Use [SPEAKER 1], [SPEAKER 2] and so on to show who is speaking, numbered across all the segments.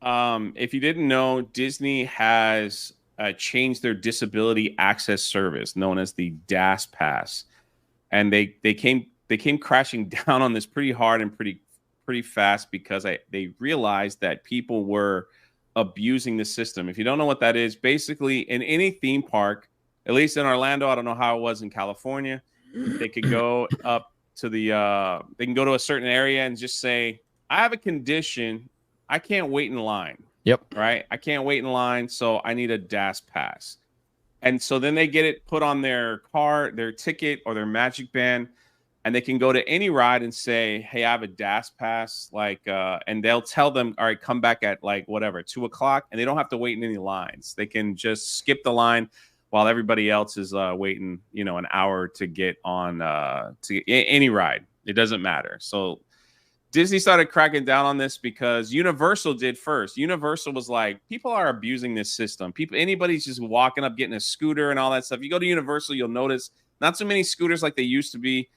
[SPEAKER 1] If you didn't know, Disney has changed their disability access service known as the DAS Pass, and they came crashing down on this pretty hard and pretty fast because they realized that people were abusing the system. If you don't know what that is, basically in any theme park, at least in Orlando, I don't know how it was in California, they could go up to they can go to a certain area and just say, I have a condition, I can't wait in line.
[SPEAKER 2] Yep.
[SPEAKER 1] Right? I can't wait in line, so I need a DAS pass. And so then they get it put on their card, their ticket, or their Magic Band, and they can go to any ride and say, "Hey, I have a DAS pass," and they'll tell them, "All right, come back at like whatever 2 o'clock," and they don't have to wait in any lines. They can just skip the line while everybody else is waiting, an hour to get on any ride. It doesn't matter. So Disney started cracking down on this because Universal did first. Universal was like, people are abusing this system. Anybody's just walking up, getting a scooter and all that stuff. You go to Universal, you'll notice not so many scooters like they used to be.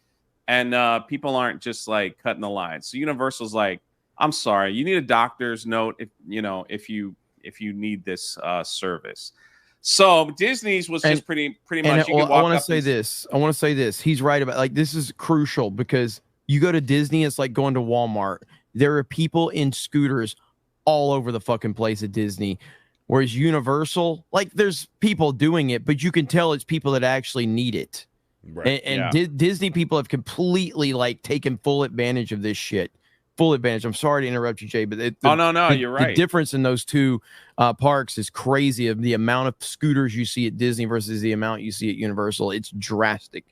[SPEAKER 1] And people aren't just like cutting the line. So Universal's like, I'm sorry, you need a doctor's note if you need this service. So Disney's was just pretty much.
[SPEAKER 2] I want to say this. He's right about this is crucial because you go to Disney, it's like going to Walmart. There are people in scooters all over the fucking place at Disney. Whereas Universal, there's people doing it, but you can tell it's people that actually need it. Right. And Disney people have completely taken full advantage of this shit. Full advantage. I'm sorry to interrupt you, Jay, but
[SPEAKER 1] you're right.
[SPEAKER 2] The difference in those two parks is crazy. Of the amount of scooters you see at Disney versus the amount you see at Universal, it's drastic.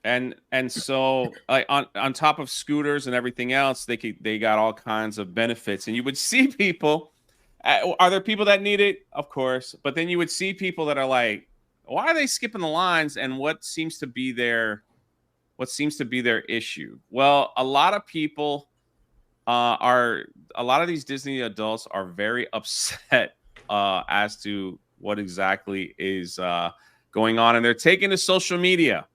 [SPEAKER 1] And so on top of scooters and everything else, they got all kinds of benefits. And you would see people. Are there people that need it? Of course, but then you would see people that are like, why are they skipping the lines? And what seems to be their issue? Well, a lot of people a lot of these Disney adults are very upset as to what exactly is going on, and they're taking to social media.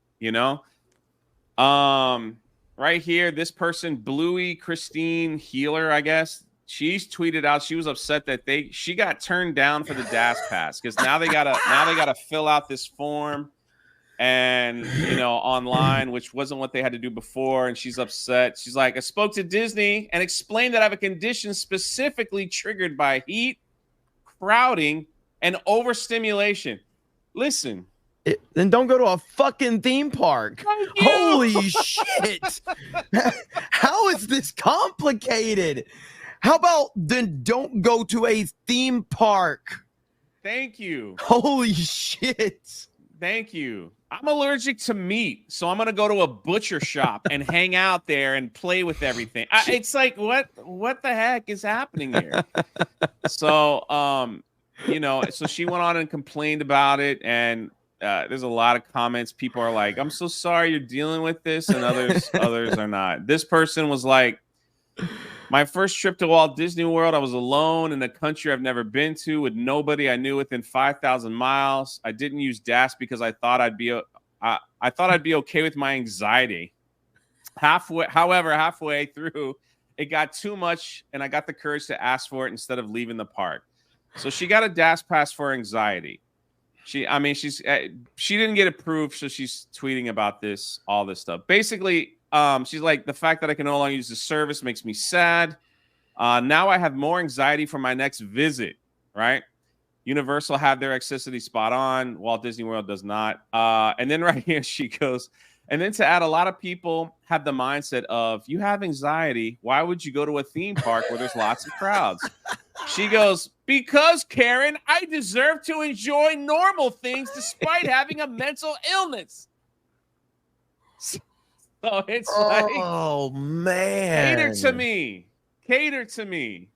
[SPEAKER 1] Right here, this person, Bluey Christine Healer, I guess. She's tweeted out she was upset that she got turned down for the DAS pass because now they gotta fill out this form and online, which wasn't what they had to do before. And she's upset. She's like, I spoke to Disney and explained that I have a condition specifically triggered by heat, crowding, and overstimulation. Listen.
[SPEAKER 2] Then don't go to a fucking theme park. Holy shit. How is this complicated? How about then don't go to a theme park?
[SPEAKER 1] Thank you.
[SPEAKER 2] Holy shit.
[SPEAKER 1] Thank you. I'm allergic to meat, so I'm going to go to a butcher shop and hang out there and play with everything. It's like, what the heck is happening here? So, so she went on and complained about it, and there's a lot of comments. People are like, I'm so sorry you're dealing with this, and others are not. This person was like, my first trip to Walt Disney World, I was alone in a country I've never been to with nobody I knew within 5,000 miles. I didn't use DAS because I thought I'd be okay with my anxiety. Halfway through, it got too much, and I got the courage to ask for it instead of leaving the park. So she got a DAS pass for anxiety. She didn't get approved, so she's tweeting about all this stuff. Basically, she's like, the fact that I can no longer use the service makes me sad. Now I have more anxiety for my next visit, right? Universal have their accessibility spot on. Walt Disney World does not. And then right here she goes, and then to add, a lot of people have the mindset of, you have anxiety, why would you go to a theme park where there's lots of crowds? She goes, because, Karen, I deserve to enjoy normal things despite having a mental illness. So it's
[SPEAKER 2] oh man,
[SPEAKER 1] cater to me.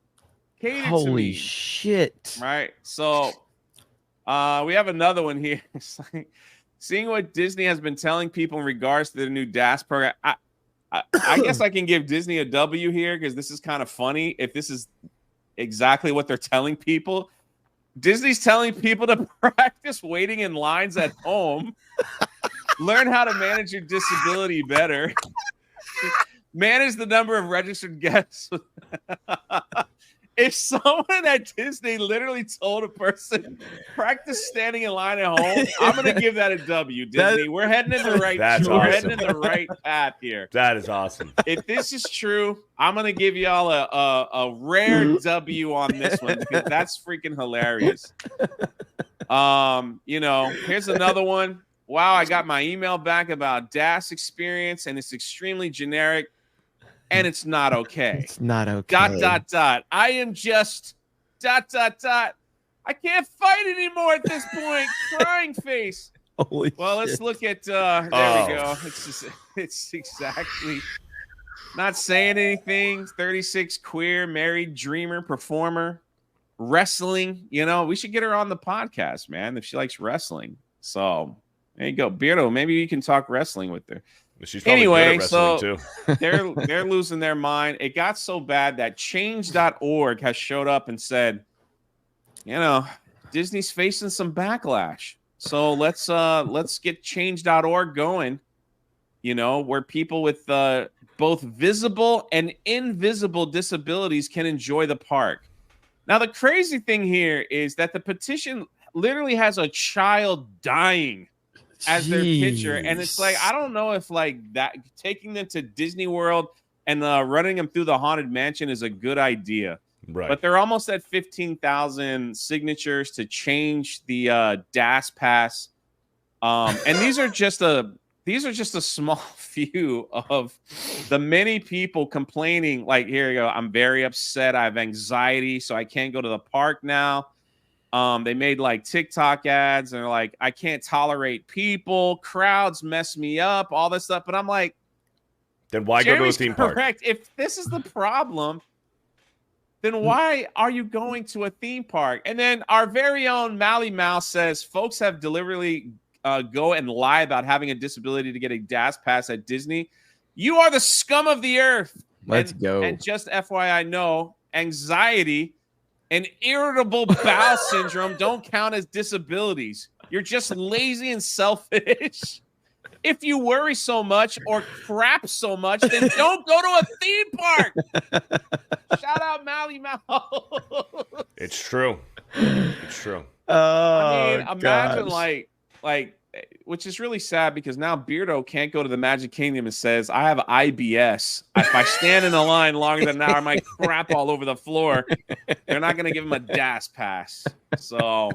[SPEAKER 2] Holy shit.
[SPEAKER 1] Right. So we have another one here. It's like, seeing what Disney has been telling people in regards to the new DAS program. I guess I can give Disney a W here because this is kind of funny. If this is exactly what they're telling people, Disney's telling people to practice waiting in lines at home. Learn how to manage your disability better. Manage the number of registered guests. if someone at Disney literally told a person practice standing in line at home, I'm gonna give that a W. Disney, we're heading in the right. We're heading in the right path here.
[SPEAKER 3] That is awesome.
[SPEAKER 1] If this is true, I'm gonna give y'all a rare W on this one because that's freaking hilarious. You know, here's another one. Wow, I got my email back about DAS experience, and it's extremely generic. And it's not okay.
[SPEAKER 2] It's not okay.
[SPEAKER 1] I am just ... I can't fight anymore at this point. Crying face.
[SPEAKER 2] Holy
[SPEAKER 1] well,
[SPEAKER 2] shit.
[SPEAKER 1] let's look at there we go. It's exactly not saying anything. 36, queer, married, dreamer, performer, wrestling. You know, we should get her on the podcast, man, if she likes wrestling. So there you go. Beardo, maybe you can talk wrestling with her.
[SPEAKER 3] She's probably
[SPEAKER 1] anyway,
[SPEAKER 3] good at
[SPEAKER 1] so
[SPEAKER 3] too.
[SPEAKER 1] they're losing their mind. It got so bad that change.org has showed up and said, you know, Disney's facing some backlash. So let's get change.org going, you know, where people with both visible and invisible disabilities can enjoy the park. Now, the crazy thing here is that the petition literally has a child dying as their picture, and it's like, I don't know if like that taking them to Disney World and running them through the Haunted Mansion is a good idea.
[SPEAKER 3] Right.
[SPEAKER 1] But they're almost at 15,000 signatures to change the DAS pass. And these are just a small few of the many people complaining. Like, here you go. I'm very upset. I have anxiety, so I can't go to the park now. They made like TikTok ads and they're like, I can't tolerate people, crowds mess me up, all this stuff. But I'm like,
[SPEAKER 3] then why go to a theme park?
[SPEAKER 1] Correct. If this is the problem, then why are you going to a theme park? And then our very own Mally Mouse says folks have deliberately go and lie about having a disability to get a DAS pass at Disney. You are the scum of the earth.
[SPEAKER 2] Let's go.
[SPEAKER 1] And just FYI, no, anxiety and irritable bowel syndrome don't count as disabilities. You're just lazy and selfish. If you worry so much or crap so much, then don't go to a theme park. Shout out Mally Mouse.
[SPEAKER 3] It's true. It's true.
[SPEAKER 1] I mean, imagine like, which is really sad because now Beardo can't go to the Magic Kingdom and says, I have IBS. If I stand in the line longer than an hour, I might crap all over the floor. They're not going to give him a DAS pass. So